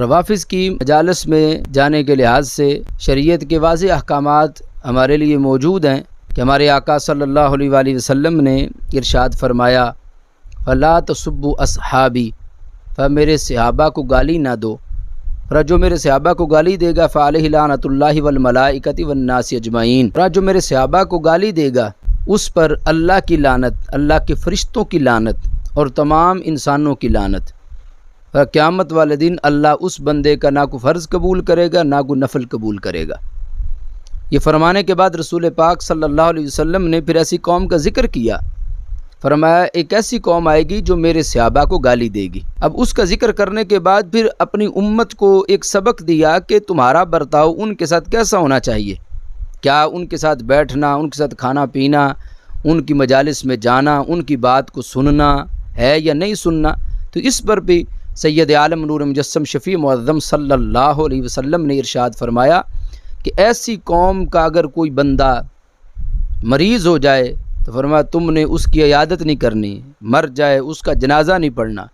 روافظ کی مجالس میں جانے کے لحاظ سے شریعت کے واضح احکامات ہمارے لیے موجود ہیں کہ ہمارے آقا صلی اللہ علیہ وآلہ وسلم نے ارشاد فرمایا فَلَا تَسُبُّوا أَصْحَابِي، میرے صحابہ کو گالی نہ دو، جو میرے صحابہ کو گالی دے گا فَعَلَيْهِ لَعْنَةُ اللَّهِ وَالْمَلَائِكَةِ وَالنَّاسِ أَجْمَعِينَ، جو میرے صحابہ کو گالی دے گا اس پر اللہ کی لعنت، اللہ کے فرشتوں کی لعنت اور تمام انسانوں کی لعنت۔ قیامت والے دن اللہ اس بندے کا نہ کوئی فرض قبول کرے گا نہ کوئی نفل قبول کرے گا۔ یہ فرمانے کے بعد رسول پاک صلی اللہ علیہ وسلم نے پھر ایسی قوم کا ذکر کیا، فرمایا ایک ایسی قوم آئے گی جو میرے صحابہ کو گالی دے گی۔ اب اس کا ذکر کرنے کے بعد پھر اپنی امت کو ایک سبق دیا کہ تمہارا برتاؤ ان کے ساتھ کیسا ہونا چاہیے، کیا ان کے ساتھ بیٹھنا، ان کے ساتھ کھانا پینا، ان کی مجالس میں جانا، ان کی بات کو سننا ہے یا نہیں سننا۔ تو اس پر بھی سید عالم نور مجسم شفیع معظم صلی اللہ علیہ وسلم نے ارشاد فرمایا کہ ایسی قوم کا اگر کوئی بندہ مریض ہو جائے تو فرمایا تم نے اس کی عیادت نہیں کرنی، مر جائے اس کا جنازہ نہیں پڑھنا،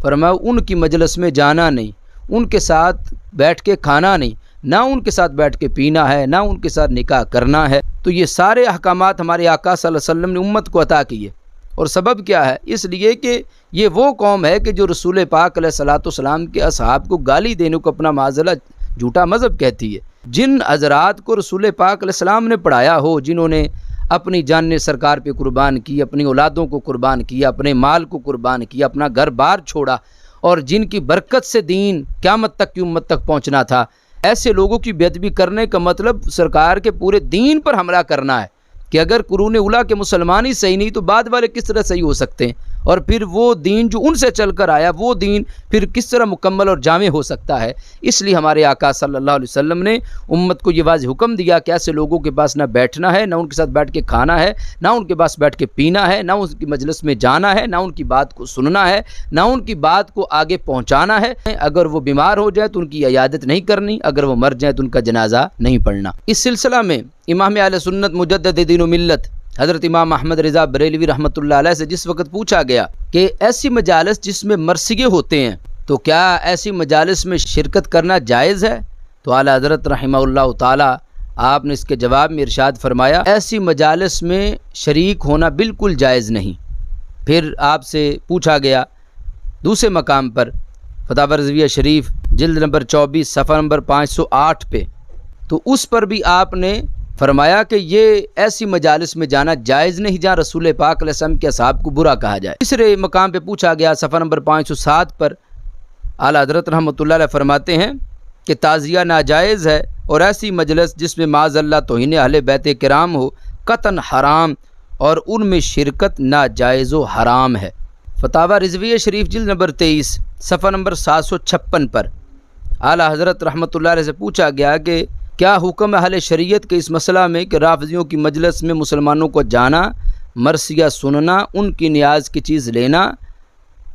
فرمایا ان کی مجلس میں جانا نہیں، ان کے ساتھ بیٹھ کے کھانا نہیں، نہ ان کے ساتھ بیٹھ کے پینا ہے، نہ ان کے ساتھ نکاح کرنا ہے۔ تو یہ سارے احکامات ہمارے آقا صلی اللہ علیہ وسلم نے امت کو عطا کیے، اور سبب کیا ہے؟ اس لیے کہ یہ وہ قوم ہے کہ جو رسول پاک علیہ الصلوۃ والسلام کے اصحاب کو گالی دینے کو اپنا معاذ اللہ جھوٹا مذہب کہتی ہے۔ جن حضرات کو رسول پاک علیہ السلام نے پڑھایا ہو، جنہوں نے اپنی جانیں سرکار پہ قربان کی، اپنی اولادوں کو قربان کیا، اپنے مال کو قربان کیا، اپنا گھر بار چھوڑا، اور جن کی برکت سے دین قیامت تک کی امت تک پہنچنا تھا، ایسے لوگوں کی بے ادبی کرنے کا مطلب سرکار کے پورے دین پر حملہ کرنا ہے کہ اگر قرون اولیٰ کے مسلمان ہی صحیح نہیں تو بعد والے کس طرح صحیح ہو سکتے ہیں، اور پھر وہ دین جو ان سے چل کر آیا وہ دین پھر کس طرح مکمل اور جامع ہو سکتا ہے۔ اس لیے ہمارے آقا صلی اللہ علیہ وسلم نے امت کو یہ واضح حکم دیا کہ ایسے لوگوں کے پاس نہ بیٹھنا ہے، نہ ان کے ساتھ بیٹھ کے کھانا ہے، نہ ان کے پاس بیٹھ کے پینا ہے، نہ ان کی مجلس میں جانا ہے، نہ ان کی بات کو سننا ہے، نہ ان کی بات کو آگے پہنچانا ہے۔ اگر وہ بیمار ہو جائے تو ان کی عیادت نہیں کرنی، اگر وہ مر جائے تو ان کا جنازہ نہیں پڑھنا۔ اس سلسلہ میں امام اہل سنت مجدد دین و ملت حضرت امام احمد رضا بریلوی رحمۃ اللہ علیہ سے جس وقت پوچھا گیا کہ ایسی مجالس جس میں مرثیے ہوتے ہیں تو کیا ایسی مجالس میں شرکت کرنا جائز ہے، تو اعلیٰ حضرت رحمہ اللہ تعالی آپ نے اس کے جواب میں ارشاد فرمایا ایسی مجالس میں شریک ہونا بالکل جائز نہیں۔ پھر آپ سے پوچھا گیا دوسرے مقام پر فتاوی رضویہ شریف جلد نمبر 24 صفحہ نمبر 508 پہ، تو اس پر بھی آپ نے فرمایا کہ یہ ایسی مجالس میں جانا جائز نہیں جہاں رسول پاک علیہ السلام کے اصحاب کو برا کہا جائے۔ تیسرے مقام پہ پوچھا گیا صفحہ نمبر 507 پر، اعلیٰ حضرت رحمۃ اللہ علیہ فرماتے ہیں کہ تعزیہ ناجائز ہے، اور ایسی مجلس جس میں معاذ اللہ توہین اہل بیت کرام ہو قطعاً حرام، اور ان میں شرکت ناجائز و حرام ہے۔ فتاوی رضویہ شریف جلد نمبر 23 صفحہ نمبر 756 پر اعلیٰ حضرت رحمۃ اللہ علیہ سے پوچھا گیا کہ کیا حکم اہل شریعت کے اس مسئلہ میں کہ رافضیوں کی مجلس میں مسلمانوں کو جانا، مرثیہ سننا، ان کی نیاز کی چیز لینا،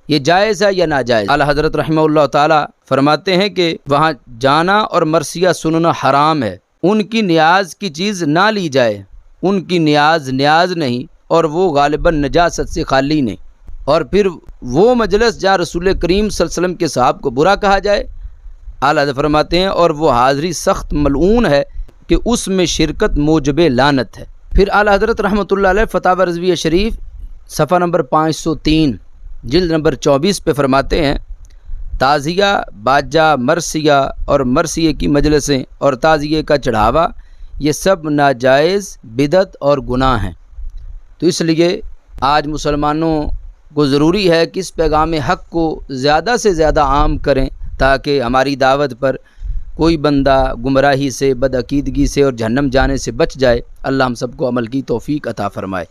یہ جائز ہے یا ناجائز؟ اعلیٰ حضرت رحمہ اللہ تعالی فرماتے ہیں کہ وہاں جانا اور مرثیہ سننا حرام ہے، ان کی نیاز کی چیز نہ لی جائے، ان کی نیاز نہیں، اور وہ غالباً نجاست سے خالی نہیں، اور پھر وہ مجلس جہاں رسول کریم صلی اللہ علیہ وسلم کے صحاب کو برا کہا جائے، اعلیٰ حضرت فرماتے ہیں اور وہ حاضری سخت ملعون ہے کہ اس میں شرکت موجب لعنت ہے۔ پھر اعلیٰ حضرت رحمۃ اللہ علیہ فتاوی رضویہ شریف صفحہ نمبر 503 جلد نمبر 24 پہ فرماتے ہیں تعزیہ، باجہ، مرثیہ اور مرثیے کی مجلسیں اور تعزیے کا چڑھاوا یہ سب ناجائز، بدعت اور گناہ ہیں۔ تو اس لیے آج مسلمانوں کو ضروری ہے کہ اس پیغام حق کو زیادہ سے زیادہ عام کریں تاکہ ہماری دعوت پر کوئی بندہ گمراہی سے، بدعقیدگی سے اور جہنم جانے سے بچ جائے۔ اللہ ہم سب کو عمل کی توفیق عطا فرمائے۔